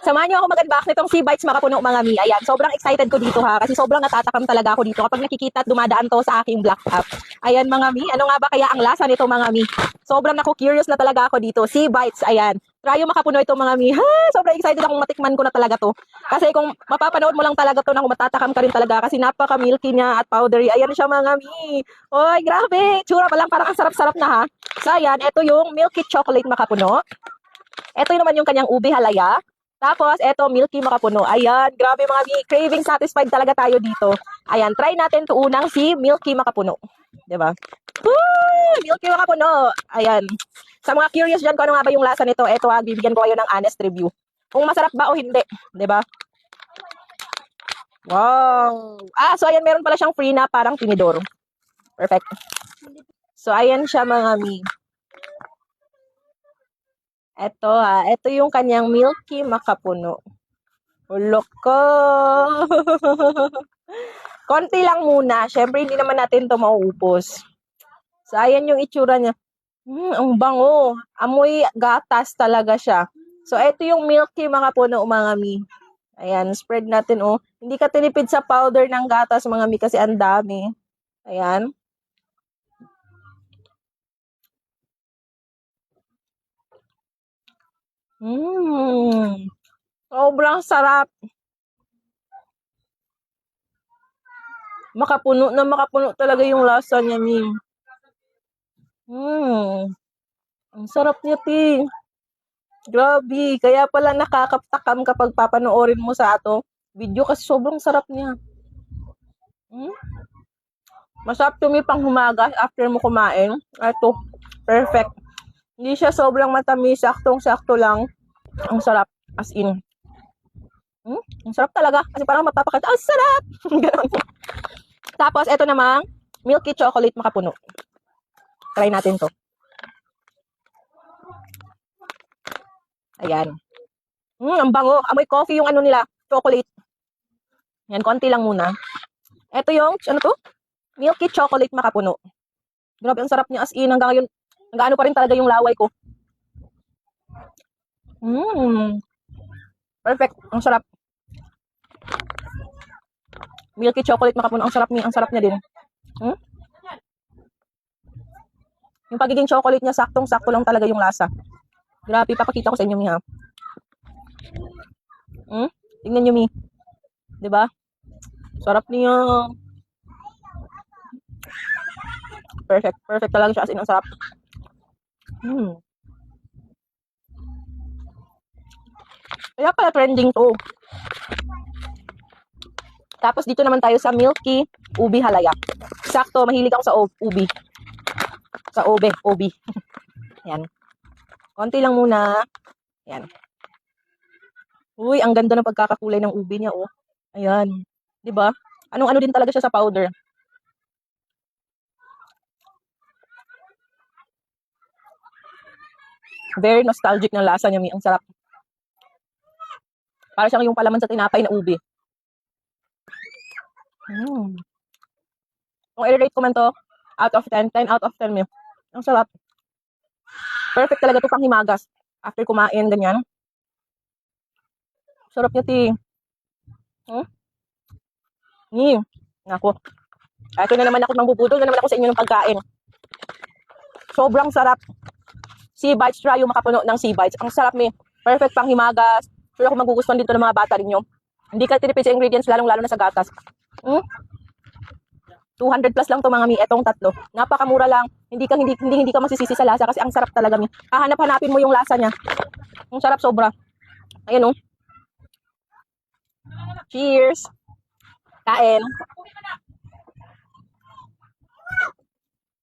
Samahan niyo ako mag-unbox nitong Sea Bites Makapuno mga mi. Ayan, sobrang excited ko dito ha kasi sobrang natatakam talaga ako dito kapag nakikita at dumadaan to sa aking black app. Ayan mga mi, ano nga ba kaya ang lasa nito mga mi? Sobrang curious na talaga ako dito. Sea Bites, ayan. Try yung Makapuno ito mga mi. Ha, sobrang excited akong matikman ko na talaga to. Kasi kung mapapanood mo lang talaga to na matatakam ka rin talaga kasi napaka-milky niya at powdery. Ayan siya mga mi. Oy, grabe. Tsura pa lang parang ang sarap-sarap na ha. So ayan, ito yung Milky Chocolate Makapuno. Ito naman yung kanyang ube halaya. Tapos, eto, Milky Makapuno. Ayan, grabe mga mi. Craving satisfied talaga tayo dito. Ayan, try natin to unang si Milky Makapuno. Diba? Woo! Milky Makapuno. Ayan. Sa mga curious dyan kung ano nga ba yung lasa nito, eto bibigyan ko kayo ng honest review. Kung masarap ba o hindi. Diba? Wow! So ayan, meron pala siyang free na parang tinidor. Perfect. So, ayan siya mga mi. Ito yung kanyang Milky Makapuno. Ulok ko. Konti lang muna. Syempre, hindi naman natin to mauubos. So, ayan yung itsura niya. Ang bango. Amoy gatas talaga siya. So, ito yung Milky Makapuno, mga mi. Ayan, spread natin, oh. Hindi ka tinipid sa powder ng gatas, mga mi, kasi ang dami. Ayan. Sobrang sarap. Makapuno na makapuno talaga yung lasa niya, mi. Ang sarap niya, ti. Grabe. Kaya pala nakakaptakam kapag papanoorin mo sa video kasi sobrang sarap niya. Masarap tumi pang humagas after mo kumain. Ito, perfect. Hindi siya sobrang matamis, saktong-sakto lang. Ang sarap, as in. Ang sarap talaga. Kasi parang mapapakita, ang sarap! Tapos, ito namang Milky Chocolate Makapuno. Try natin to. Ayan. Ang bango. Amoy coffee yung ano nila, chocolate. Yan, konti lang muna. Ito yung, ano to? Milky Chocolate Makapuno. Grabe, ang sarap niya as in. Hanggang ngayon, nag-ano pa rin talaga yung laway ko. Perfect. Ang sarap. Milky Chocolate Makapuno. Ang sarap niya. Ang sarap niya din. Yung pagiging chocolate niya, saktong-sakto lang talaga yung lasa. Grabe, papakita ko sa inyo, mi, ha. Tingnan nyo, mi. Diba? Sarap niya. Perfect. Perfect talaga siya. As in, ang sarap. Kaya pala trending to. Tapos dito naman tayo sa Milky Ubi Halaya. Sakto, mahilig ako sa ubi. Sa ubi. Yan. Konti lang muna. Yan. Uy, ang ganda ng pagkakakulay ng ubi niya, oh. Ayan. 'Di ba? Anong-ano din talaga siya sa powder. Very nostalgic ng lasa niya, mi. Ang sarap. Para siyang yung palaman sa tinapay na ubi. Kung i-rate ko man to, out of 10, 10 out of 10, mi. Ang sarap. Perfect talaga to pang himagas. After kumain, ganyan. Sarap niya, ti. Nako. Ito na naman ako mangbubudol na naman ako sa inyo ng pagkain. Sobrang sarap. Sea Bites, try yung Makapuno ng Sea Bites. Ang sarap, mi. Perfect pang himagas. Sure ako magugustuhan dito ng mga bata rin nyo. Hindi ka tinipid sa ingredients, lalong-lalo na sa gatas. 200 plus lang to mga mi, etong tatlo. Napakamura lang. Hindi ka masisisi sa lasa kasi ang sarap talaga, mi. Hahanap-hanapin mo yung lasa niya. Ang sarap sobra. Ayan, oh. Cheers. Kain.